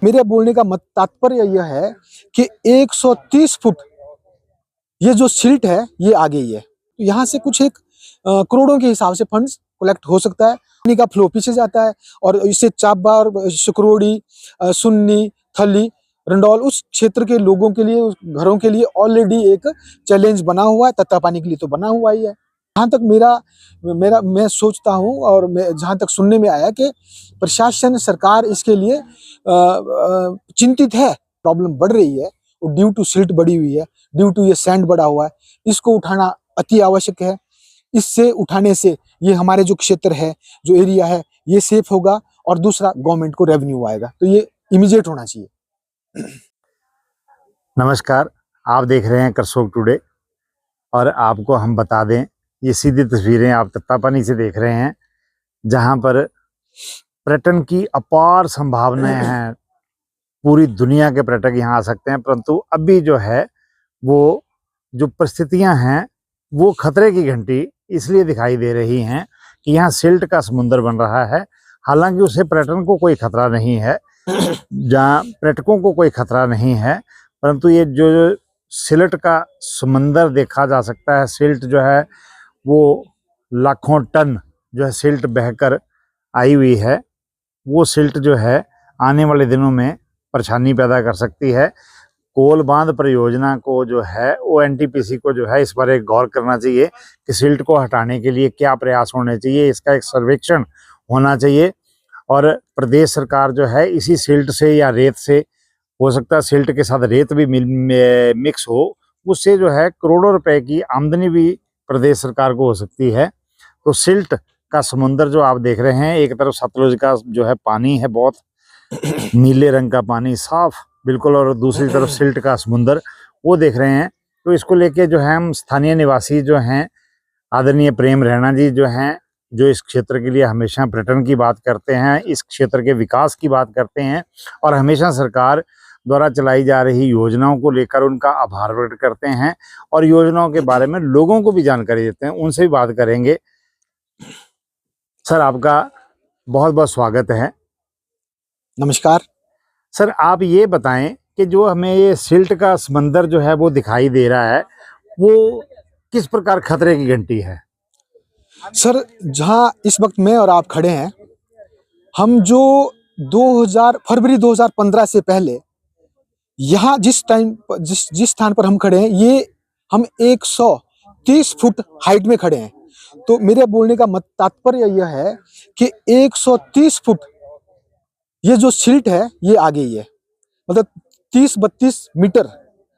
मेरे बोलने का तात्पर्य यह है कि 130 फुट ये जो सिल्ट है ये आ गई है। तो यहाँ से कुछ एक करोड़ों के हिसाब से फंड्स कलेक्ट हो सकता है। पानी का फ्लो पीछे जाता है और इससे चाबार, शकरोड़ी, सुन्नी, थली, रंडौल उस क्षेत्र के लोगों के लिए, उस घरों के लिए ऑलरेडी एक चैलेंज बना हुआ है। तत्ता पानी के लिए तो बना हुआ ही है। जहाँ तक मैं सोचता हूँ और जहाँ तक सुनने में आया कि प्रशासन, सरकार इसके लिए चिंतित है। प्रॉब्लम बढ़ रही है और ड्यू टू सिल्ट बढ़ी हुई है, ड्यू टू ये सैंड बढ़ा हुआ है। इसको उठाना अति आवश्यक है। इससे उठाने से ये हमारे जो क्षेत्र है, जो एरिया है, ये सेफ होगा और दूसरा गवर्नमेंट को रेवेन्यू आएगा। तो ये इमीडिएट होना चाहिए। नमस्कार, आप देख रहे हैं करसोग टुडे और आपको हम बता दें, ये सीधी तस्वीरें आप तत्तापानी से देख रहे हैं, जहां पर पर्यटन की अपार संभावनाएं हैं। पूरी दुनिया के पर्यटक यहाँ आ सकते हैं, परंतु अभी जो है वो जो परिस्थितियां हैं वो खतरे की घंटी इसलिए दिखाई दे रही हैं कि यहाँ सिल्ट का समुंदर बन रहा है। हालांकि उसे पर्यटन को कोई खतरा नहीं है, जहाँ पर्यटकों को कोई खतरा नहीं है, परंतु ये जो सिल्ट का समंदर देखा जा सकता है। सिल्ट जो है वो लाखों टन जो है सिल्ट बहकर आई हुई है। वो सिल्ट जो है आने वाले दिनों में परेशानी पैदा कर सकती है। कोल बांध परियोजना को जो है ONTPC को जो है इस पर एक गौर करना चाहिए कि सिल्ट को हटाने के लिए क्या प्रयास होने चाहिए। इसका एक सर्वेक्षण होना चाहिए और प्रदेश सरकार जो है इसी सिल्ट से या रेत से, हो सकता है सिल्ट के साथ रेत भी मिक्स हो, उससे जो है करोड़ों रुपए की आमदनी भी प्रदेश सरकार को हो सकती है। तो सिल्ट का समुंदर जो आप देख रहे हैं, एक तरफ सतलुज का जो है पानी है, बहुत नीले रंग का पानी, साफ बिल्कुल, और दूसरी तरफ सिल्ट का समुंदर वो देख रहे हैं। तो इसको लेके जो है हम स्थानीय निवासी जो हैं, आदरणीय प्रेम रैना जी जो हैं, जो इस क्षेत्र के लिए हमेशा पर्यटन की बात करते हैं, इस क्षेत्र के विकास की बात करते हैं और हमेशा सरकार द्वारा चलाई जा रही योजनाओं को लेकर उनका आभार व्यक्त करते हैं और योजनाओं के बारे में लोगों को भी जानकारी देते हैं। उनसे भी बात करेंगे। सर, आपका बहुत बहुत स्वागत है। नमस्कार सर, आप ये बताएं कि जो हमें ये सिल्ट का समंदर जो है वो दिखाई दे रहा है, वो किस प्रकार खतरे की घंटी है? सर, जहां इस वक्त मैं और आप खड़े हैं, हम जो फरवरी 2015 से पहले यहाँ जिस स्थान पर हम खड़े हैं, ये हम 130 फुट हाइट में खड़े हैं। तो मेरे बोलने का तात्पर्य यह है कि 130 फुट ये जो सिल्ट है ये आ गई है। मतलब 30-32 मीटर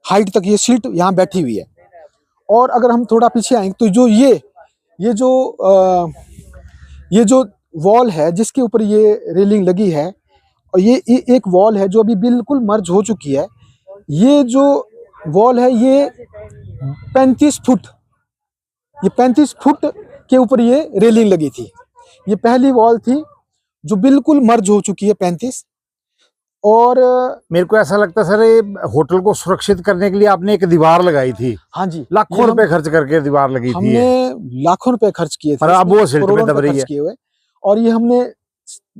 हाइट तक ये सिल्ट यहाँ बैठी हुई है। और अगर हम थोड़ा पीछे आएंगे तो जो ये जो वॉल है जिसके ऊपर ये रेलिंग लगी है, और ये एक वॉल है जो अभी बिल्कुल मर्ज हो चुकी है। ये जो वॉल है ये 35 फुट के ऊपर ये रेलिंग लगी थी। ये पहली वॉल थी जो बिल्कुल मर्ज हो चुकी है 35। और मेरे को ऐसा लगता है सर, ये होटल को सुरक्षित करने के लिए आपने एक दीवार लगाई थी। हाँ जी, लाखों रुपए खर्च करके दीवार लगी थी। हमने लाखों रुपए खर्च किए थे, अब वो सिल्ट में दब रही है। और ये हमने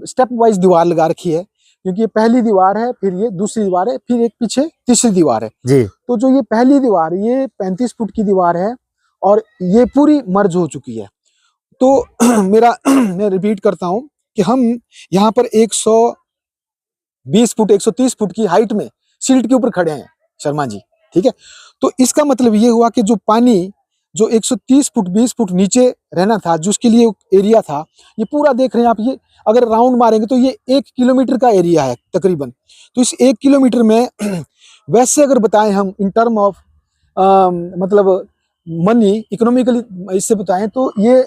स्टेप वाइज दीवार लगा रखी है, क्योंकि ये पहली दीवार है, फिर ये दूसरी दीवार है, फिर एक पीछे तीसरी दीवार है जी। तो जो ये पहली दीवार, ये 35 फुट की दीवार है और ये पूरी मर्ज हो चुकी है। तो मैं रिपीट करता हूं कि हम यहाँ पर 120 फुट 130 फुट की हाइट में सिल्ट के ऊपर खड़े हैं शर्मा जी, ठीक है। तो इसका मतलब ये हुआ कि जो पानी जो 130 फुट 20 फुट नीचे रहना था, जो उसके लिए एरिया था, ये पूरा देख रहे हैं आप। ये अगर राउंड मारेंगे तो ये 1 किलोमीटर का एरिया है तकरीबन। तो इस 1 किलोमीटर में वैसे अगर बताएं हम इन टर्म ऑफ मतलब मनी, इकोनॉमिकली इससे बताएं तो ये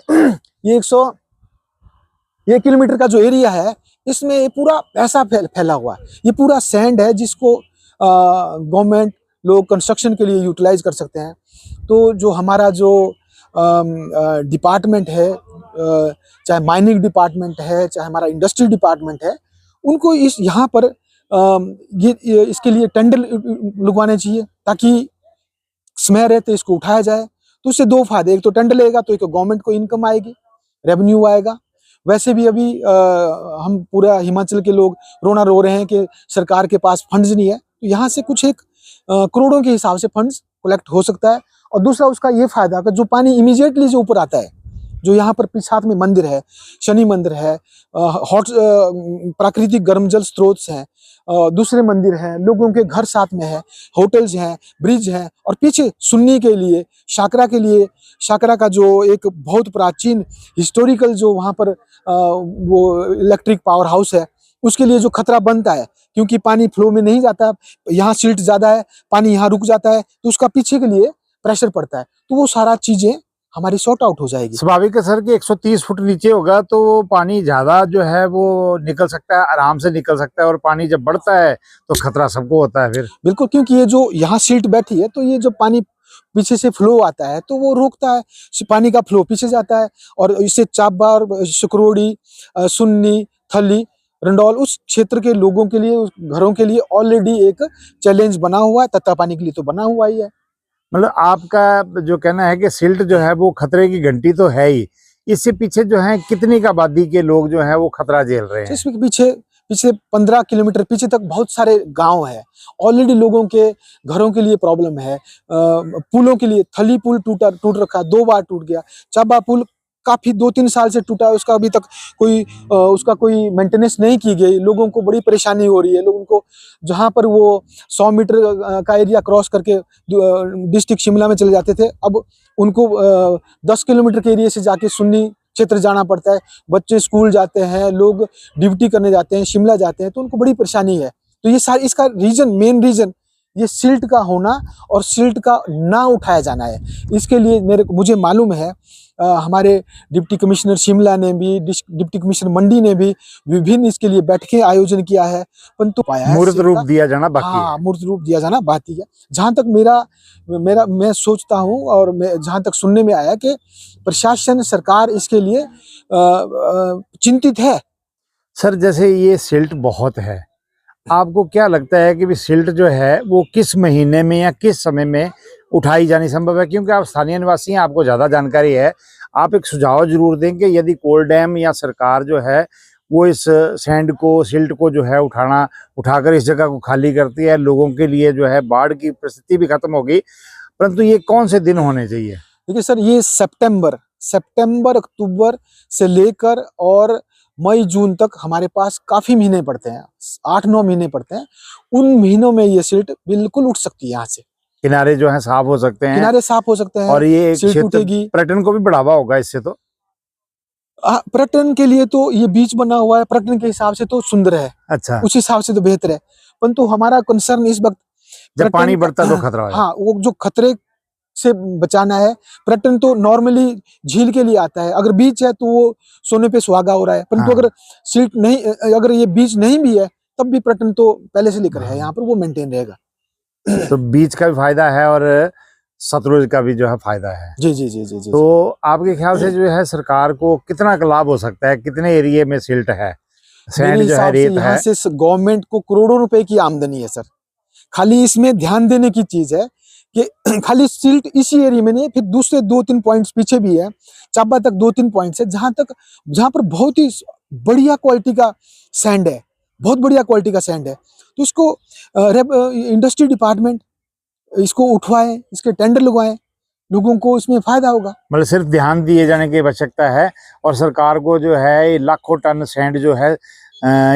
1 किलोमीटर का जो एरिया है, इसमें ये पूरा पैसा फैला हुआ है। ये पूरा सैंड है जिसको गवर्नमेंट लोग कंस्ट्रक्शन के लिए यूटिलाइज कर सकते हैं। तो जो हमारा जो डिपार्टमेंट है, चाहे माइनिंग डिपार्टमेंट है, चाहे हमारा इंडस्ट्री डिपार्टमेंट है, उनको इस यहाँ पर इसके लिए टेंडर लगवाने चाहिए, ताकि समय रहते इसको उठाया जाए। तो इससे दो फायदे, एक तो टेंडर लगेगा तो एक गवर्नमेंट को इनकम आएगी, रेवेन्यू आएगा। वैसे भी अभी हम पूरा हिमाचल के लोग रोना रो रहे हैं कि सरकार के पास फंड्स नहीं है, तो यहाँ से कुछ एक करोड़ों के हिसाब से फंड्स कलेक्ट हो सकता है। और दूसरा उसका ये फायदा कि जो पानी इमीडिएटली जो ऊपर आता है, जो यहाँ पर पीछे साथ में मंदिर है, शनि मंदिर है, हॉट प्राकृतिक गर्म जल स्रोत हैं, दूसरे मंदिर हैं, लोगों के घर साथ में है, होटल्स हैं, ब्रिज हैं, और पीछे सुन्नी के लिए, शाकरा के लिए, शाकरा का जो एक बहुत प्राचीन हिस्टोरिकल जो वहाँ पर वो इलेक्ट्रिक पावर हाउस है, उसके लिए जो खतरा बनता है, क्योंकि पानी फ्लो में नहीं जाता, यहाँ सिल्ट ज्यादा है, पानी यहाँ रुक जाता है, तो उसका पीछे के लिए प्रेशर पड़ता है, तो वो सारा चीजें हमारी सॉर्ट आउट हो जाएगी। स्वाभाविक है सर कि 130 फुट नीचे होगा तो पानी ज्यादा जो है वो निकल सकता है, आराम से निकल सकता है, और पानी जब बढ़ता है तो खतरा सबको होता है फिर। बिल्कुल, क्योंकि ये जो यहाँ सिल्ट बैठी है, तो ये जो पानी पीछे से फ्लो आता है तो वो रोकता है, पानी का फ्लो पीछे जाता है, और इससे चाबा, शकरोड़ी, सुन्नी, थली, रंडौल उस क्षेत्र के लोगों के लिए, उस घरों के लिए ऑलरेडी एक चैलेंज बना हुआ है, तत्ता पानी के लिए तो बना हुआ ही है। मतलब आपका जो कहना है कि सिल्ट जो है वो खतरे की घंटी तो है ही, इससे पीछे जो है कितनी का आबादी के लोग जो है वो खतरा झेल रहे हैं? इसमें पीछे 15 किलोमीटर पीछे तक बहुत सारे गांव है, ऑलरेडी लोगों के घरों के लिए प्रॉब्लम है। पुलों के लिए, थली पुल टूट रखा, 2 बार टूट गया, चाबा पुल काफी 2-3 साल से टूटा है, उसका अभी तक उसका कोई मेंटेनेंस नहीं की गई, लोगों को बड़ी परेशानी हो रही है। लोगों को जहां पर वो 100 मीटर का एरिया क्रॉस करके डिस्ट्रिक्ट शिमला में चले जाते थे, अब उनको 10 किलोमीटर के एरिया से जाके सुन्नी क्षेत्र जाना पड़ता है। बच्चे स्कूल जाते हैं, लोग ड्यूटी करने जाते हैं, शिमला जाते हैं, तो उनको बड़ी परेशानी है। तो ये सारी, इसका मेन रीजन ये सिल्ट का होना और सिल्ट का ना उठाया जाना है। इसके लिए मुझे मालूम है, हमारे डिप्टी कमिश्नर शिमला ने भी, डिप्टी कमिश्नर मंडी ने भी विभिन्न इसके लिए बैठकें आयोजन किया है, परंतु पाया है मूर्त रूप दिया जाना बाकी है। हाँ, मूर्त रूप दिया जाना बाकी है। जहां तक मैं सोचता हूं, और जहां तक सुनने में आया कि प्रशासन, सरकार इसके लिए चिंतित है। सर जैसे ये सिल्ट बहुत है, आपको क्या लगता है कि भी सिल्ट जो है वो किस महीने में या किस समय में उठाई जानी संभव है? क्योंकि आप स्थानीय निवासी हैं, आपको ज्यादा जानकारी है, आप एक सुझाव जरूर दें कि यदि कोल डैम या सरकार जो है वो इस सैंड को, सिल्ट को जो है उठाकर इस जगह को खाली करती है, लोगों के लिए जो है बाढ़ की परिस्थिति भी खत्म होगी, परंतु ये कौन से दिन होने चाहिए? देखिए सर, ये सितंबर अक्टूबर से लेकर और मई जून तक हमारे पास काफी महीने पड़ते हैं, 8-9 महीने पड़ते हैं। उन महीनों में ये सिल्ट बिल्कुल उठ सकती है, यहाँ से किनारे जो है साफ हो सकते हैं, किनारे साफ हो सकते हैं, और ये सिल्ट उठेगी। पर्यटन को भी बढ़ावा होगा इससे तो। पर्यटन के लिए तो ये बीच बना हुआ है, पर्यटन के हिसाब से तो सुंदर है, अच्छा, उस हिसाब से तो बेहतर है, परंतु हमारा कंसर्न इस वक्त जब पानी बढ़ता तो खतरा है। हाँ, वो जो खतरे से बचाना है। पर्यटन तो नॉर्मली झील के लिए आता है, अगर बीच है तो वो सोने पे सुहागा हो रहा है, परंतु हाँ। अगर सिल्ट नहीं, अगर ये बीच नहीं भी है, तब भी पर्यटन तो पहले से लेकर है यहाँ पर, वो मेंटेन रहेगा। तो बीच का भी फायदा है और सतलुज का भी जो है फायदा है। जी जी जी जी जी। तो आपके ख्याल से जो है सरकार को कितना लाभ हो सकता है, कितने एरिया में सिल्ट है, सैंड जो है, रेत है? यहाँ से गवर्नमेंट को करोड़ों रुपए की आमदनी है सर। खाली इसमें ध्यान देने की चीज है कि खाली सिल्ट इसी एरिया में नहीं, फिर दूसरे 2-3 पॉइंट्स पीछे भी है, चाबा तक 2-3 पॉइंट्स है, जहां पर बहुत ही बढ़िया क्वालिटी का सैंड है, बहुत बढ़िया क्वालिटी का सैंड है। तो इसको इंडस्ट्री डिपार्टमेंट इसको उठवाए, इसके टेंडर लगवाए, लोगों को इसमें फायदा होगा। मतलब सिर्फ ध्यान दिए जाने की आवश्यकता है, और सरकार को जो है लाखों टन सैंड जो है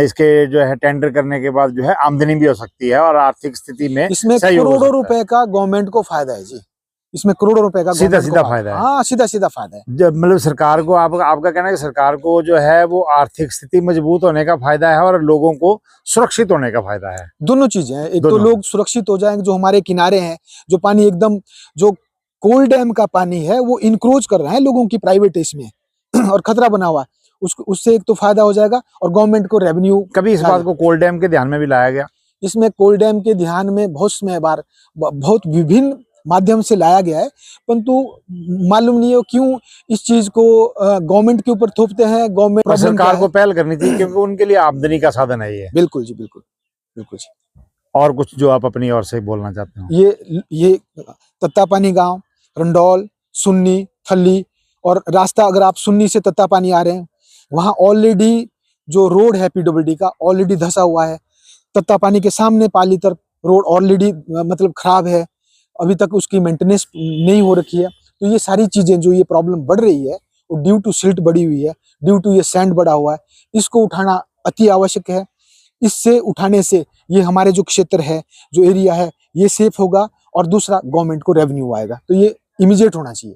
इसके जो है टेंडर करने के बाद जो है आमदनी भी हो सकती है, और आर्थिक स्थिति में इसमें करोड़ों रुपए का गवर्नमेंट को फायदा है जी, इसमें करोड़ों रुपए का सीधा फायदा है। हाँ, सीधा फायदा है। जब मतलब सरकार को, आपका कहना है कि सरकार को जो है वो आर्थिक स्थिति मजबूत होने का फायदा है और लोगों को सुरक्षित होने का फायदा है। दोनों चीजें हैं, एक तो लोग सुरक्षित हो जाएंगे, जो हमारे किनारे हैं, जो पानी एकदम, जो कोल डैम का पानी है वो इनक्रोच कर रहा है लोगों की प्राइवेट इसमें और खतरा बना हुआ है, उससे एक तो फायदा हो जाएगा, और गवर्नमेंट को रेवेन्यू। कभी इस बात को कोल डैम के ध्यान में भी लाया गया? इसमें कोल डैम के ध्यान में बहुत विभिन्न माध्यम से लाया गया है, परंतु मालूम नहीं है क्यों इस चीज को गवर्नमेंट के ऊपर थोपते हैं। गवर्नमेंट, सरकार को पहल करनी चाहिए, क्योंकि उनके लिए आमदनी का साधन है ये। बिल्कुल जी, बिल्कुल बिल्कुल जी। और कुछ जो आप अपनी ओर से बोलना चाहते हो? ये तत्तापानी गांव, रंडौल, सुन्नी, थली, और रास्ता अगर आप सुन्नी से तत्तापानी आ रहे हैं वहाँ ऑलरेडी जो रोड है पीडब्ल्यूडी का ऑलरेडी धंसा हुआ है। तत्ता पानी के सामने पाली तरफ रोड ऑलरेडी मतलब खराब है, अभी तक उसकी मेंटेनेंस नहीं हो रखी है। तो ये सारी चीजें जो ये प्रॉब्लम बढ़ रही है वो ड्यू टू सिल्ट बढ़ी हुई है, ड्यू टू ये सैंड बढ़ा हुआ है। इसको उठाना अति आवश्यक है। इससे उठाने से ये हमारे जो क्षेत्र है, जो एरिया है, ये सेफ होगा और दूसरा गवर्नमेंट को रेवेन्यू आएगा। तो ये इमीडिएट होना चाहिए।